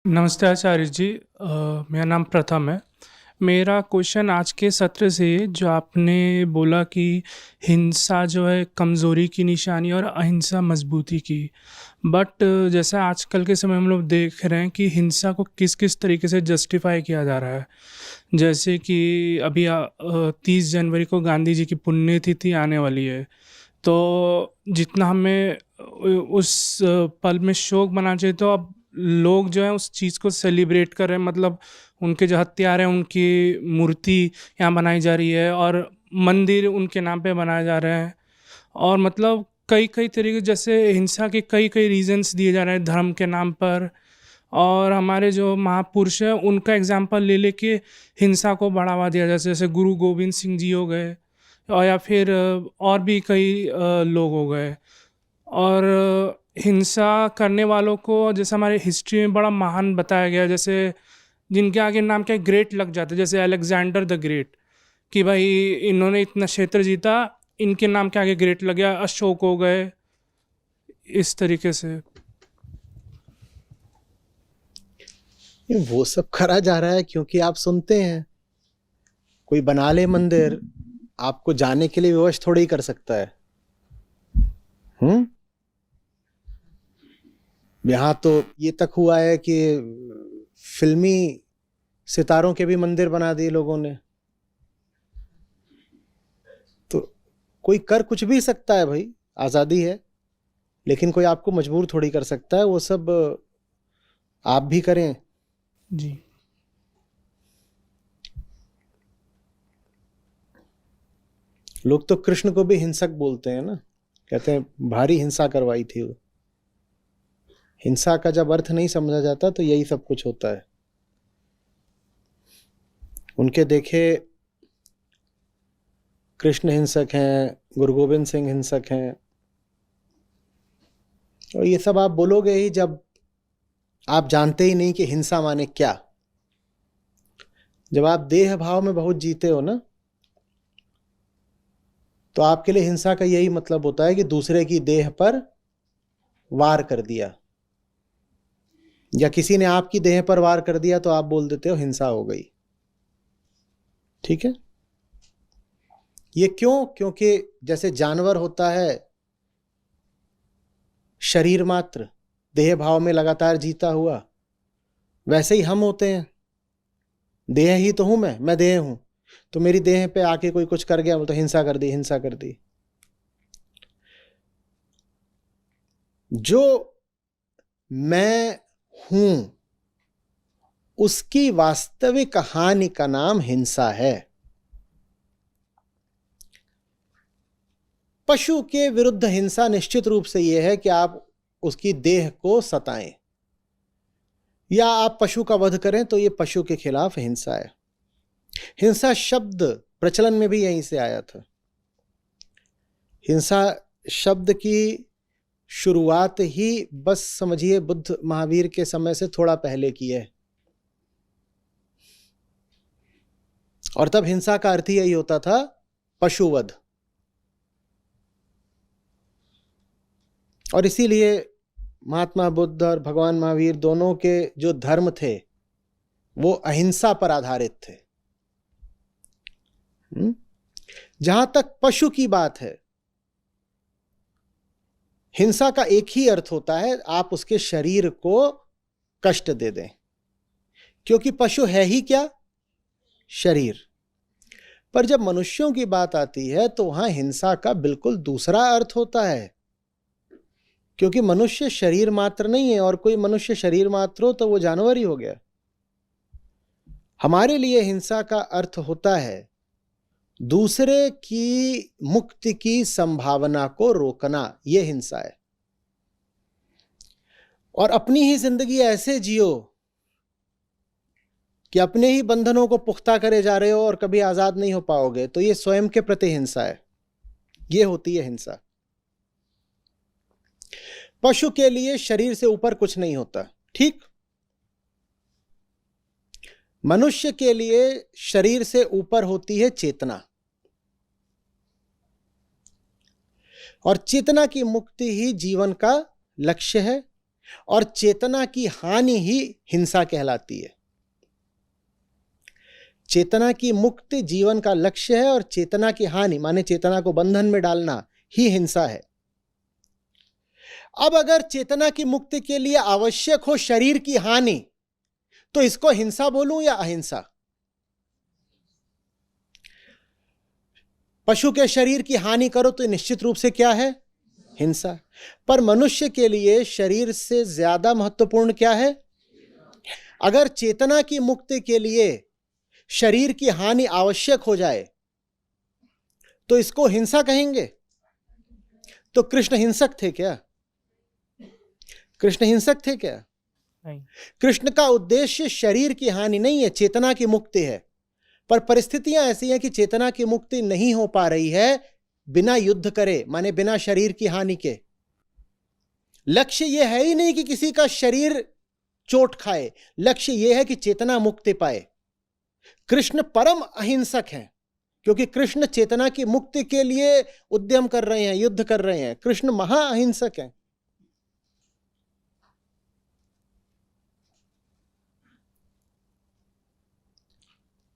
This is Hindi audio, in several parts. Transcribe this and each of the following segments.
नमस्ते आचार्य जी। मेरा नाम प्रथम है। मेरा क्वेश्चन आज के सत्र से जो आपने बोला कि हिंसा जो है कमज़ोरी की निशानी और अहिंसा मजबूती की। बट जैसा आजकल के समय हम लोग देख रहे हैं कि हिंसा को किस किस तरीके से जस्टिफाई किया जा रहा है। जैसे कि अभी 30 जनवरी को गांधी जी की पुण्यतिथि आने वाली है। तो जितना हमें उस पल में शोक मनाना चाहिए, तो अब लोग जो है उस चीज़ को सेलिब्रेट कर रहे हैं। मतलब उनके जो हत्यारे हैं उनकी मूर्ति यहाँ बनाई जा रही है और मंदिर उनके नाम पे बनाए जा रहे हैं। और मतलब कई कई तरीके, जैसे हिंसा के कई कई रीजंस दिए जा रहे हैं धर्म के नाम पर। और हमारे जो महापुरुष हैं उनका एग्जाम्पल ले लेके हिंसा को बढ़ावा दिया, जैसे गुरु गोविंद सिंह जी हो गए और या फिर और भी कई लोग हो गए। और हिंसा करने वालों को जैसे हमारे हिस्ट्री में बड़ा महान बताया गया, जैसे जिनके आगे नाम क्या ग्रेट लग जाता है, जैसे अलेक्जेंडर द ग्रेट, कि भाई इन्होंने इतना क्षेत्र जीता, इनके नाम के आगे ग्रेट लग गया। अशोक हो गए, इस तरीके से। ये वो सब करा जा रहा है क्योंकि आप सुनते हैं। कोई बना ले मंदिर, आपको जाने के लिए विवश थोड़ी ही कर सकता है। यहां तो ये तक हुआ है कि फिल्मी सितारों के भी मंदिर बना दिए लोगों ने। तो कोई कर कुछ भी सकता है भाई, आजादी है, लेकिन कोई आपको मजबूर थोड़ी कर सकता है। वो सब आप भी करें। जी। लोग तो कृष्ण को भी हिंसक बोलते हैं ना, कहते हैं भारी हिंसा करवाई थी वो। हिंसा का जब अर्थ नहीं समझा जाता तो यही सब कुछ होता है। उनके देखे कृष्ण हिंसक हैं, गुरु गोविंद सिंह हिंसक हैं, और ये सब आप बोलोगे ही जब आप जानते ही नहीं कि हिंसा माने क्या। जब आप देह भाव में बहुत जीते हो ना, तो आपके लिए हिंसा का यही मतलब होता है कि दूसरे की देह पर वार कर दिया, या किसी ने आपकी देह पर वार कर दिया तो आप बोल देते हो हिंसा हो गई। ठीक है? ये क्यों? क्योंकि जैसे जानवर होता है शरीर मात्र, देह भाव में लगातार जीता हुआ, वैसे ही हम होते हैं। देह ही तो हूं मैं देह हूं। तो मेरी देह पे आके कोई कुछ कर गया, वो तो हिंसा कर दी, हिंसा कर दी। जो मैं हूं उसकी वास्तविक हानि का नाम हिंसा है। पशु के विरुद्ध हिंसा निश्चित रूप से यह है कि आप उसकी देह को सताएं या आप पशु का वध करें, तो यह पशु के खिलाफ हिंसा है। हिंसा शब्द प्रचलन में भी यहीं से आया था। हिंसा शब्द की शुरुआत ही बस समझिए बुद्ध महावीर के समय से थोड़ा पहले की है, और तब हिंसा का अर्थ ही यही होता था, पशुवध। और इसीलिए महात्मा बुद्ध और भगवान महावीर दोनों के जो धर्म थे वो अहिंसा पर आधारित थे। जहां तक पशु की बात है, हिंसा का एक ही अर्थ होता है, आप उसके शरीर को कष्ट दे दें, क्योंकि पशु है ही क्या? शरीर। पर जब मनुष्यों की बात आती है तो वहां हिंसा का बिल्कुल दूसरा अर्थ होता है, क्योंकि मनुष्य शरीर मात्र नहीं है, और कोई मनुष्य शरीर मात्र हो तो वो जानवर ही हो गया। हमारे लिए हिंसा का अर्थ होता है दूसरे की मुक्ति की संभावना को रोकना, यह हिंसा है। और अपनी ही जिंदगी ऐसे जियो कि अपने ही बंधनों को पुख्ता करे जा रहे हो और कभी आजाद नहीं हो पाओगे, तो यह स्वयं के प्रति हिंसा है। यह होती है हिंसा। पशु के लिए शरीर से ऊपर कुछ नहीं होता, ठीक? मनुष्य के लिए शरीर से ऊपर होती है चेतना, और चेतना की मुक्ति ही जीवन का लक्ष्य है। और चेतना की हानि ही हिंसा कहलाती है। चेतना की मुक्ति जीवन का लक्ष्य है और चेतना की हानि माने चेतना को बंधन में डालना ही हिंसा है। अब अगर चेतना की मुक्ति के लिए आवश्यक हो शरीर की हानि, तो इसको हिंसा बोलूं या अहिंसा? पशु के शरीर की हानि करो तो निश्चित रूप से क्या है? हिंसा। पर मनुष्य के लिए शरीर से ज्यादा महत्वपूर्ण क्या है? अगर चेतना की मुक्ति के लिए शरीर की हानि आवश्यक हो जाए तो इसको हिंसा कहेंगे? तो कृष्ण हिंसक थे क्या? कृष्ण हिंसक थे क्या? नहीं। कृष्ण का उद्देश्य शरीर की हानि नहीं है, चेतना की मुक्ति है। पर परिस्थितियां ऐसी हैं कि चेतना की मुक्ति नहीं हो पा रही है बिना युद्ध करे, माने बिना शरीर की हानि के। लक्ष्य यह है ही नहीं कि किसी का शरीर चोट खाए, लक्ष्य यह है कि चेतना मुक्ति पाए। कृष्ण परम अहिंसक हैं क्योंकि कृष्ण चेतना की मुक्ति के लिए उद्यम कर रहे हैं, युद्ध कर रहे हैं। कृष्ण महा अहिंसक हैं।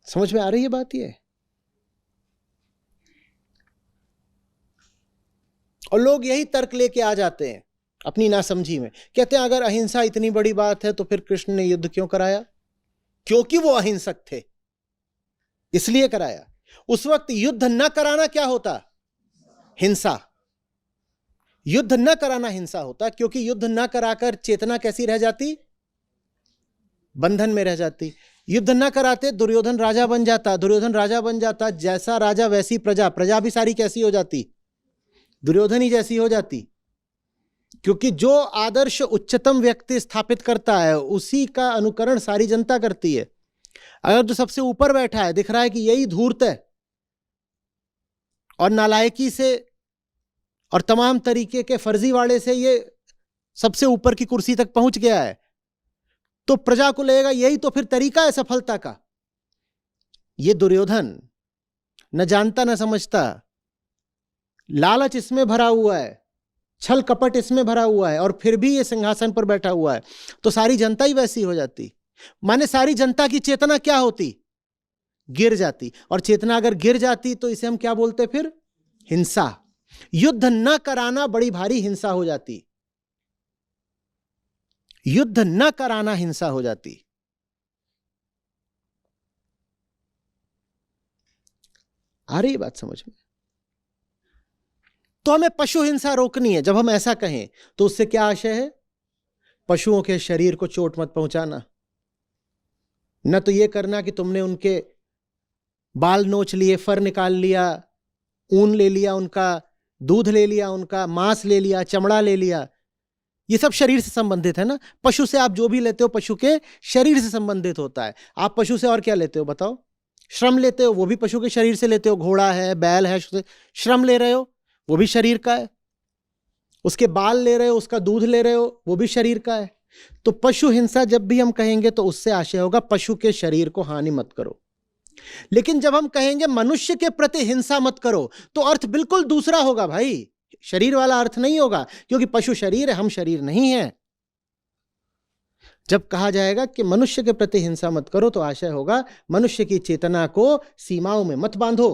समझ में आ रही है बात? ये और लोग यही तर्क लेके आ जाते हैं अपनी नासमझी में, कहते हैं अगर अहिंसा इतनी बड़ी बात है तो फिर कृष्ण ने युद्ध क्यों कराया? क्योंकि वो अहिंसक थे इसलिए कराया। उस वक्त युद्ध न कराना क्या होता? हिंसा। युद्ध न कराना हिंसा होता, क्योंकि युद्ध न कराकर चेतना कैसी रह जाती? बंधन में रह जाती। युद्ध न कराते दुर्योधन राजा बन जाता, दुर्योधन राजा बन जाता, जैसा राजा वैसी प्रजा, प्रजा भी सारी कैसी हो जाती? दुर्योधन ही जैसी हो जाती। क्योंकि जो आदर्श उच्चतम व्यक्ति स्थापित करता है उसी का अनुकरण सारी जनता करती है। अगर जो सबसे ऊपर बैठा है दिख रहा है कि यही धूर्त है और नालायकी से और तमाम तरीके के फर्जीवाड़े से ये सबसे ऊपर की कुर्सी तक पहुंच गया है, तो प्रजा को लगेगा यही तो फिर तरीका है सफलता का। ये दुर्योधन न जानता न समझता, लालच इसमें भरा हुआ है, छल कपट इसमें भरा हुआ है, और फिर भी ये सिंहासन पर बैठा हुआ है, तो सारी जनता ही वैसी हो जाती। माने सारी जनता की चेतना क्या होती? गिर जाती। और चेतना अगर गिर जाती तो इसे हम क्या बोलते? फिर हिंसा। युद्ध न कराना बड़ी भारी हिंसा हो जाती। युद्ध न कराना हिंसा हो जाती। आ रही बात समझ में? तो हमें पशु हिंसा रोकनी है। जब हम ऐसा कहें तो उससे क्या आशय है? पशुओं के शरीर को चोट मत पहुंचाना, न तो यह करना कि तुमने उनके बाल नोच लिए, फर निकाल लिया, ऊन ले लिया उनका, दूध ले लिया उनका, मांस ले लिया, चमड़ा ले लिया। ये सब शरीर से संबंधित है ना। पशु से आप जो भी लेते हो पशु के शरीर से संबंधित होता है। आप पशु से और क्या लेते हो बताओ? श्रम लेते हो, वो भी पशु के शरीर से लेते हो। घोड़ा है, बैल है, श्रम ले रहे हो, वो भी शरीर का है। उसके बाल ले रहे हो, उसका दूध ले रहे हो, वो भी शरीर का है। तो पशु हिंसा जब भी हम कहेंगे तो उससे आशय होगा पशु के शरीर को हानि मत करो। लेकिन जब हम कहेंगे मनुष्य के प्रति हिंसा मत करो तो अर्थ बिल्कुल दूसरा होगा भाई। शरीर वाला अर्थ नहीं होगा, क्योंकि पशु शरीर है, हम शरीर नहीं है। जब कहा जाएगा कि मनुष्य के प्रति हिंसा मत करो तो आशय होगा मनुष्य की चेतना को सीमाओं में मत बांधो।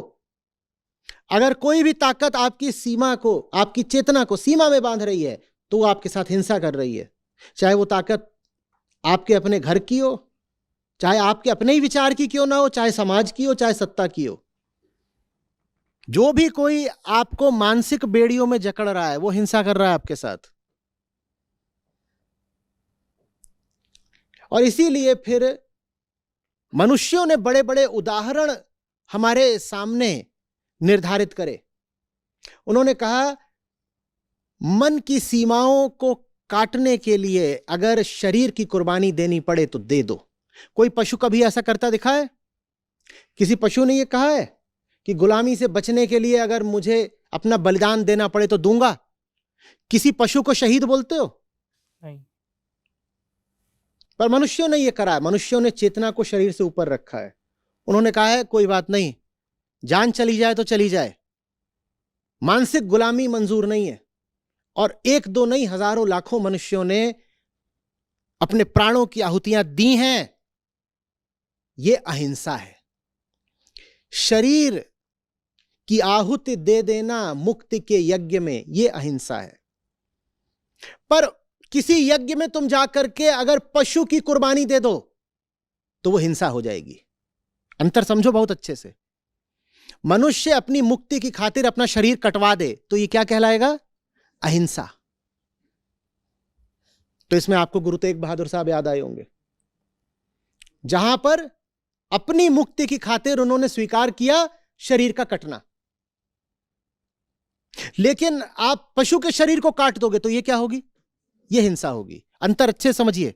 अगर कोई भी ताकत आपकी सीमा को, आपकी चेतना को सीमा में बांध रही है तो वो आपके साथ हिंसा कर रही है। चाहे वो ताकत आपके अपने घर की हो, चाहे आपके अपने ही विचार की क्यों ना हो, चाहे समाज की हो, चाहे सत्ता की हो। जो भी कोई आपको मानसिक बेड़ियों में जकड़ रहा है वो हिंसा कर रहा है आपके साथ। और इसीलिए फिर मनुष्यों ने बड़े बड़े उदाहरण हमारे सामने निर्धारित करे। उन्होंने कहा मन की सीमाओं को काटने के लिए अगर शरीर की कुर्बानी देनी पड़े तो दे दो। कोई पशु कभी ऐसा करता दिखा है? किसी पशु ने यह कहा है कि गुलामी से बचने के लिए अगर मुझे अपना बलिदान देना पड़े तो दूंगा? किसी पशु को शहीद बोलते हो? नहीं। पर मनुष्यों ने यह करा है। मनुष्यों ने चेतना को शरीर से ऊपर रखा है। उन्होंने कहा है कोई बात नहीं, जान चली जाए तो चली जाए, मानसिक गुलामी मंजूर नहीं है। और एक दो नहीं, हजारों लाखों मनुष्यों ने अपने प्राणों की आहुतियां दी हैं, यह अहिंसा है। शरीर की आहुति दे देना मुक्ति के यज्ञ में, यह अहिंसा है। पर किसी यज्ञ में तुम जाकर के अगर पशु की कुर्बानी दे दो तो वो हिंसा हो जाएगी। अंतर समझो बहुत अच्छे से। मनुष्य अपनी मुक्ति की खातिर अपना शरीर कटवा दे तो ये क्या कहलाएगा? अहिंसा। तो इसमें आपको गुरु तेग बहादुर साहब याद आए होंगे, जहां पर अपनी मुक्ति की खातिर उन्होंने स्वीकार किया शरीर का कटना। लेकिन आप पशु के शरीर को काट दोगे तो यह क्या होगी? यह हिंसा होगी। अंतर अच्छे समझिए।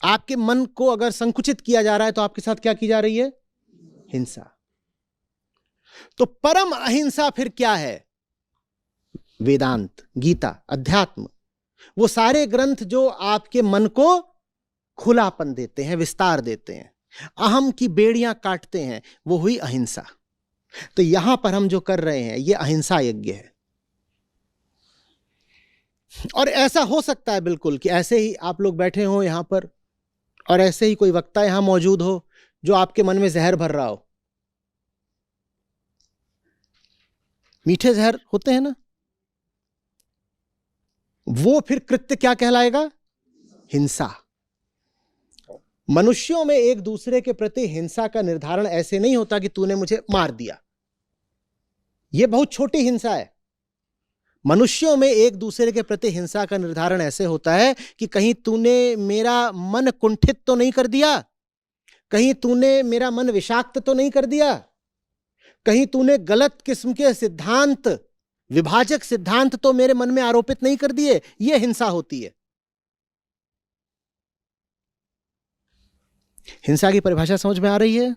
आपके मन को अगर संकुचित किया जा रहा है तो आपके साथ क्या की जा रही है? हिंसा। तो परम अहिंसा फिर क्या है? वेदांत, गीता, अध्यात्म, वो सारे ग्रंथ जो आपके मन को खुलापन देते हैं, विस्तार देते हैं, अहम की बेड़ियां काटते हैं, वो हुई अहिंसा। तो यहां पर हम जो कर रहे हैं ये अहिंसा यज्ञ है। और ऐसा हो सकता है बिल्कुल कि ऐसे ही आप लोग बैठे हो यहां पर और ऐसे ही कोई वक्ता यहां मौजूद हो जो आपके मन में जहर भर रहा हो। मीठे जहर होते हैं ना, वो फिर कृत्य क्या कहलाएगा? हिंसा। मनुष्यों में एक दूसरे के प्रति हिंसा का निर्धारण ऐसे नहीं होता कि तूने मुझे मार दिया, यह बहुत छोटी हिंसा है। मनुष्यों में एक दूसरे के प्रति हिंसा का निर्धारण ऐसे होता है कि कहीं तूने मेरा मन कुंठित तो नहीं कर दिया, कहीं तूने मेरा मन विषाक्त तो नहीं कर दिया, कहीं तूने गलत किस्म के सिद्धांत, विभाजक सिद्धांत तो मेरे मन में आरोपित नहीं कर दिए। यह हिंसा होती है। हिंसा की परिभाषा समझ में आ रही है?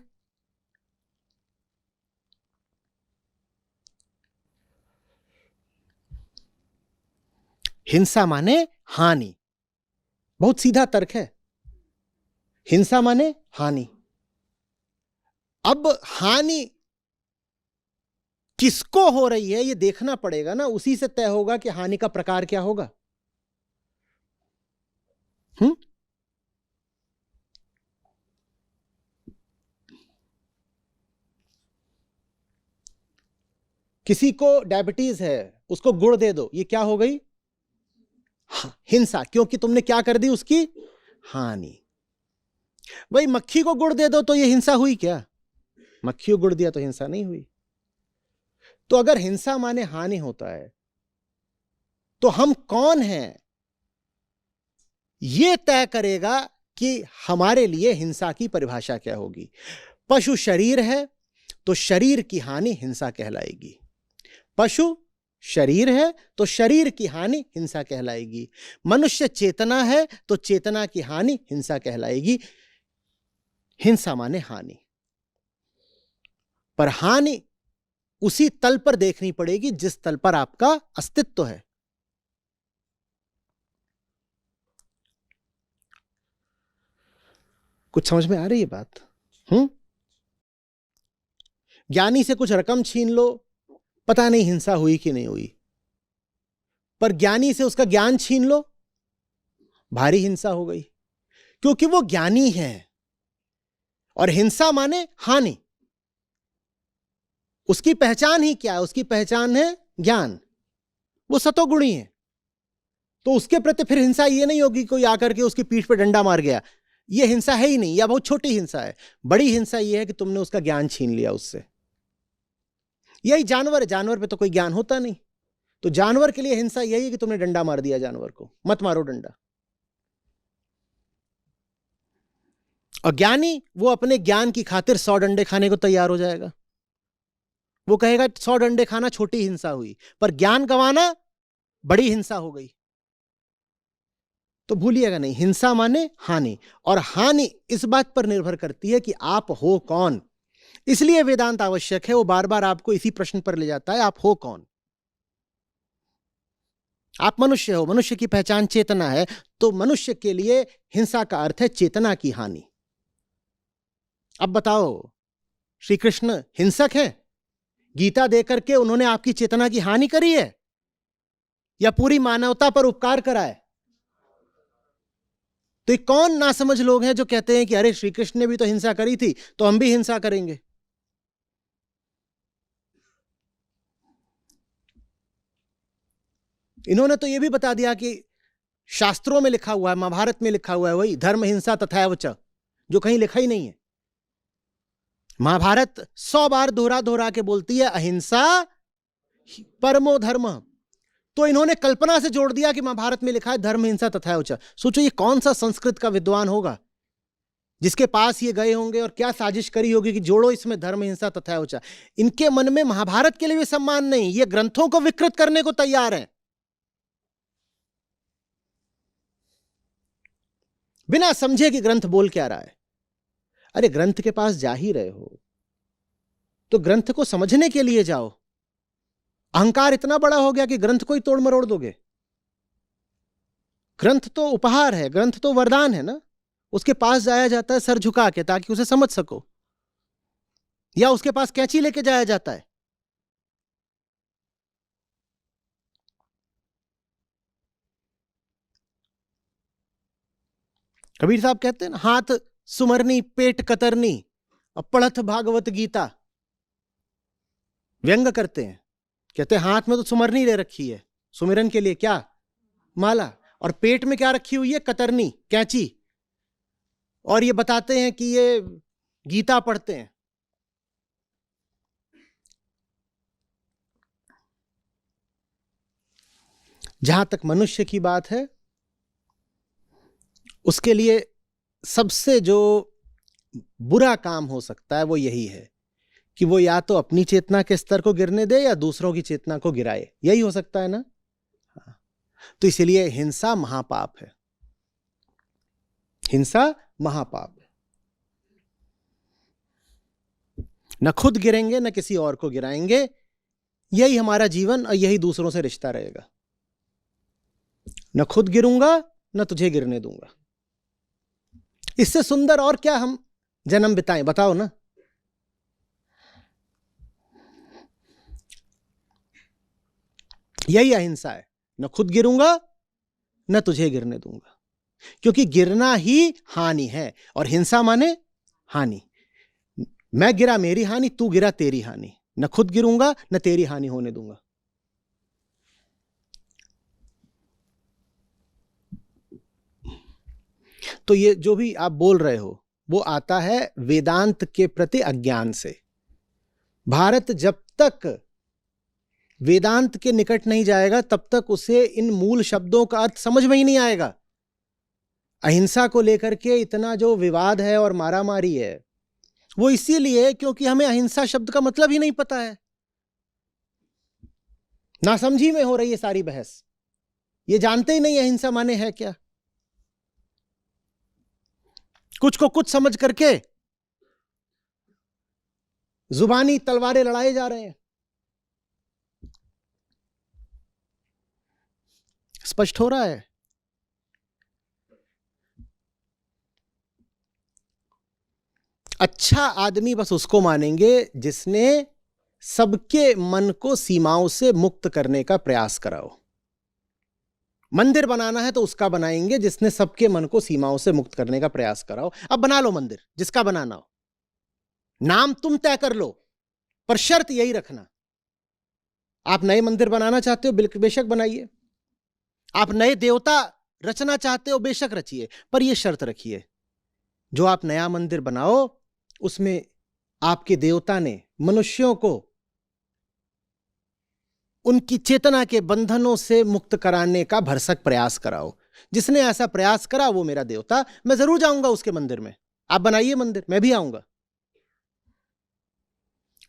हिंसा माने हानि। बहुत सीधा तर्क है। हिंसा माने हानि। अब हानि किसको हो रही है ये देखना पड़ेगा ना, उसी से तय होगा कि हानि का प्रकार क्या होगा। किसी को डायबिटीज है, उसको गुड़ दे दो, ये क्या हो गई? हिंसा। क्योंकि तुमने क्या कर दी? उसकी हानि। भाई मक्खी को गुड़ दे दो तो ये हिंसा हुई क्या? मक्खी को गुड़ दिया तो हिंसा नहीं हुई। तो अगर हिंसा माने हानि होता है तो हम कौन हैं यह तय करेगा कि हमारे लिए हिंसा की परिभाषा क्या होगी। पशु शरीर है तो शरीर की हानि हिंसा कहलाएगी। पशु शरीर है तो शरीर की हानि हिंसा कहलाएगी। मनुष्य चेतना है तो चेतना की हानि हिंसा कहलाएगी। हिंसा माने हानि। पर हानि उसी तल पर देखनी पड़ेगी जिस तल पर आपका अस्तित्व है। कुछ समझ में आ रही है बात? ज्ञानी से कुछ रकम छीन लो, पता नहीं हिंसा हुई कि नहीं हुई, पर ज्ञानी से उसका ज्ञान छीन लो, भारी हिंसा हो गई, क्योंकि वो ज्ञानी है। और हिंसा माने हानि। उसकी पहचान ही क्या है? उसकी पहचान है ज्ञान। वो सतोगुणी है, तो उसके प्रति फिर हिंसा ये नहीं होगी कोई आकर के उसकी पीठ पर डंडा मार गया। ये हिंसा है ही नहीं, या बहुत छोटी हिंसा है। बड़ी हिंसा ये है कि तुमने उसका ज्ञान छीन लिया उससे। यही जानवर है, जानवर पे तो कोई ज्ञान होता नहीं, तो जानवर के लिए हिंसा यही है कि तुमने डंडा मार दिया जानवर को। मत मारो डंडा। और ज्ञानी वो अपने ज्ञान की खातिर 100 डंडे खाने को तैयार हो जाएगा। वो कहेगा 100 डंडे खाना छोटी हिंसा हुई, पर ज्ञान गंवाना बड़ी हिंसा हो गई। तो भूलिएगा नहीं, हिंसा माने हानि। और हानि इस बात पर निर्भर करती है कि आप हो कौन। इसलिए वेदांत आवश्यक है। वो बार बार आपको इसी प्रश्न पर ले जाता है, आप हो कौन? आप मनुष्य हो, मनुष्य की पहचान चेतना है, तो मनुष्य के लिए हिंसा का अर्थ है चेतना की हानि। अब बताओ, श्री कृष्ण हिंसक है? गीता देकर के उन्होंने आपकी चेतना की हानि करी है? या पूरी मानवता पर उपकार करा है। तो ये कौन नासमझ लोग हैं जो कहते हैं कि अरे श्री कृष्ण ने भी तो हिंसा करी थी तो हम भी हिंसा करेंगे। इन्होंने तो यह भी बता दिया कि शास्त्रों में लिखा हुआ है, महाभारत में लिखा हुआ है वही धर्म हिंसा तथैव च, जो कहीं लिखा ही नहीं है। महाभारत 100 बार दोहरा दोहरा के बोलती है अहिंसा परमो धर्म। तो इन्होंने कल्पना से जोड़ दिया कि महाभारत में लिखा है धर्म हिंसा तथैव च। सोचो ये कौन सा संस्कृत का विद्वान होगा जिसके पास ये गए होंगे और क्या साजिश करी होगी कि जोड़ो इसमें धर्म हिंसा तथैव च। इनके मन में महाभारत के लिए भी सम्मान नहीं, ये ग्रंथों को विकृत करने को तैयार है बिना समझे कि ग्रंथ बोल क्या रहा है। अरे ग्रंथ के पास जा ही रहे हो तो ग्रंथ को समझने के लिए जाओ। अहंकार इतना बड़ा हो गया कि ग्रंथ को ही तोड़ मरोड़ दोगे। ग्रंथ तो उपहार है, ग्रंथ तो वरदान है ना। उसके पास जाया जाता है सर झुका के ताकि उसे समझ सको, या उसके पास कैंची लेके जाया जाता है। कबीर साहब कहते हैं ना, हाथ सुमरनी पेट कतरनी और पढ़त भागवत गीता। व्यंग करते हैं, कहते हैं हाथ में तो सुमरनी ले रखी है सुमिरन के लिए, क्या माला, और पेट में क्या रखी हुई है कतरनी कैंची, और ये बताते हैं कि ये गीता पढ़ते हैं। जहां तक मनुष्य की बात है उसके लिए सबसे जो बुरा काम हो सकता है वो यही है कि वो या तो अपनी चेतना के स्तर को गिरने दे या दूसरों की चेतना को गिराए। यही हो सकता है ना। तो इसलिए हिंसा महापाप है, हिंसा महापाप है। न खुद गिरेंगे न किसी और को गिराएंगे, यही हमारा जीवन और यही दूसरों से रिश्ता रहेगा। न खुद गिरूंगा न तुझे गिरने दूंगा। इससे सुंदर और क्या हम जन्म बिताएं, बताओ ना। यही अहिंसा है, न खुद गिरूंगा न तुझे गिरने दूंगा, क्योंकि गिरना ही हानि है और हिंसा माने हानि। मैं गिरा मेरी हानि, तू गिरा तेरी हानि। न खुद गिरूंगा न तेरी हानि होने दूंगा। तो ये जो भी आप बोल रहे हो वो आता है वेदांत के प्रति अज्ञान से। भारत जब तक वेदांत के निकट नहीं जाएगा तब तक उसे इन मूल शब्दों का अर्थ समझ में ही नहीं आएगा। अहिंसा को लेकर के इतना जो विवाद है और मारामारी है वो इसीलिए क्योंकि हमें अहिंसा शब्द का मतलब ही नहीं पता है। नासमझी में हो रही है सारी बहस, ये जानते ही नहीं अहिंसा माने है क्या। कुछ को कुछ समझ करके जुबानी तलवारें लड़ाए जा रहे हैं। स्पष्ट हो रहा है। अच्छा आदमी बस उसको मानेंगे जिसने सबके मन को सीमाओं से मुक्त करने का प्रयास करा हो। मंदिर बनाना है तो उसका बनाएंगे जिसने सबके मन को सीमाओं से मुक्त करने का प्रयास करा हो। अब बना लो मंदिर, जिसका बनाना हो, नाम तुम तय कर लो, पर शर्त यही रखना, आप नए मंदिर बनाना चाहते हो बेशक बनाइए, आप नए देवता रचना चाहते हो बेशक रचिए, पर यह शर्त रखिए जो आप नया मंदिर बनाओ उसमें आपके देवता ने मनुष्यों को उनकी चेतना के बंधनों से मुक्त कराने का भरसक प्रयास कराओ। जिसने ऐसा प्रयास करा वो मेरा देवता, मैं जरूर जाऊंगा उसके मंदिर में। आप बनाइए मंदिर, मैं भी आऊंगा।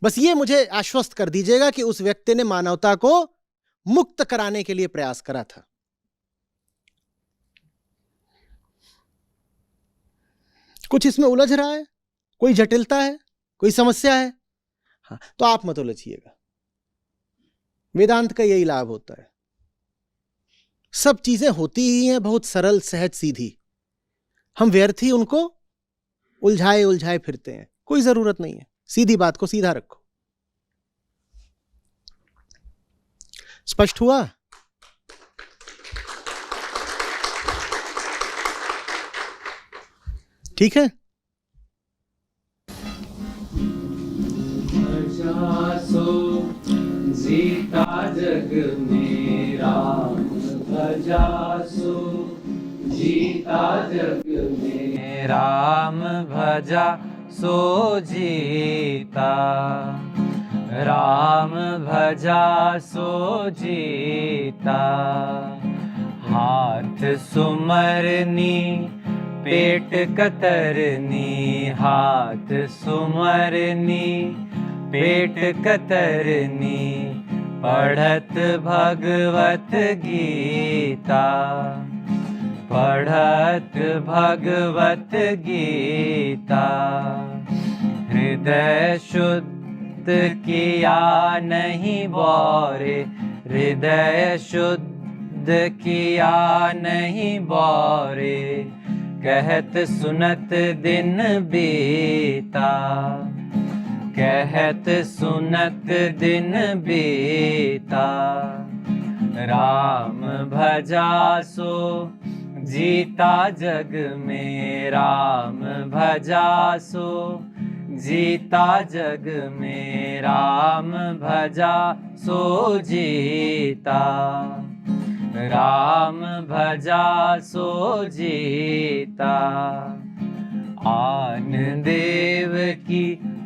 बस ये मुझे आश्वस्त कर दीजिएगा कि उस व्यक्ति ने मानवता को मुक्त कराने के लिए प्रयास करा था। कुछ इसमें उलझ रहा है, कोई जटिलता है, कोई समस्या है, हाँ, तो आप मत उलझिएगा। वेदांत का यही लाभ होता है, सब चीजें होती ही हैं बहुत सरल सहज सीधी, हम व्यर्थ ही उनको उलझाए उलझाए फिरते हैं। कोई जरूरत नहीं है, सीधी बात को सीधा रखो। स्पष्ट हुआ? ठीक है? भजा सो जीता जग में राम, भजा सो जीता जग में राम, भजा सो जीता, राम भजा सो जीता। हाथ सुमरनी पेट कतरनी, हाथ सुमरनी पेट कतरनी, पढ़त भगवत गीता, पढ़त भगवत गीता। हृदय शुद्ध किया नहीं बोरे, हृदय शुद्ध किया नहीं बोरे, कहत सुनत दिन बीता, कहत सुनत दिन बीता। राम भजा सो जीता जग में, राम भजा सो जीता जग में, राम भजा सो जीता, राम भजा सो जीता। आन देव की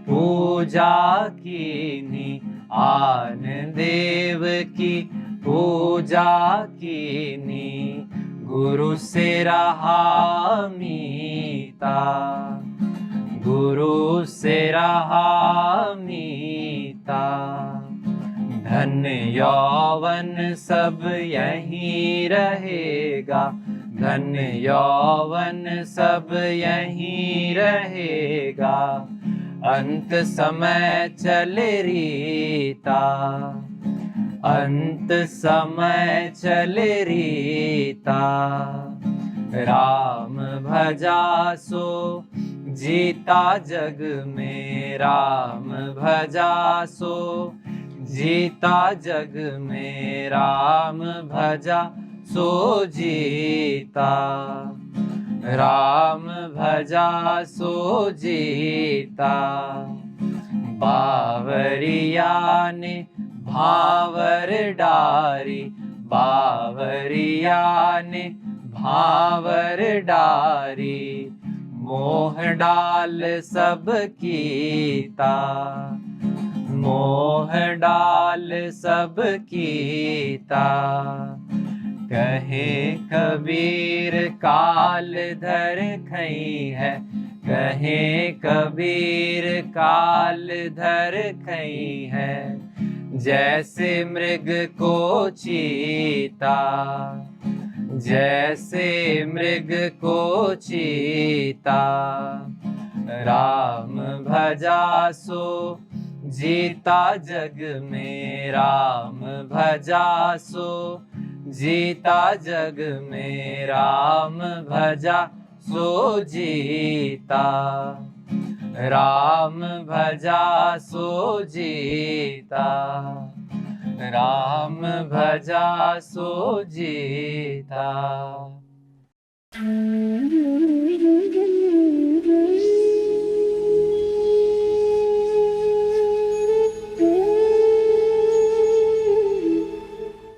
पूजा कीनी, आन देव की पूजा कीनी, गुरु से रहा मीता, गुरु से रहा मीता। धन यौवन सब यहीं रहेगा, धन यौवन सब यहीं रहेगा, अंत समय चल रीता, अंत समय चल रीता। राम भजा सो जीता जग में, राम भजा सो जीता जग में, राम भजा सो जीता, राम भजा सो जीता। बावरिया ने भावर डारी, बावरिया ने भावर डारी, मोह डाल सब कीता, मोह डाल सब कीता। कहे कबीर काल धर खई है, कहे कबीर काल धर खई है, जैसे मृग को चीता, जैसे मृग को चीता। राम भजा सो जीता जग में, राम भजा सो जीता जग में, राम भजा सो जीता, राम भजा सो जीता, राम भजा सो जीता।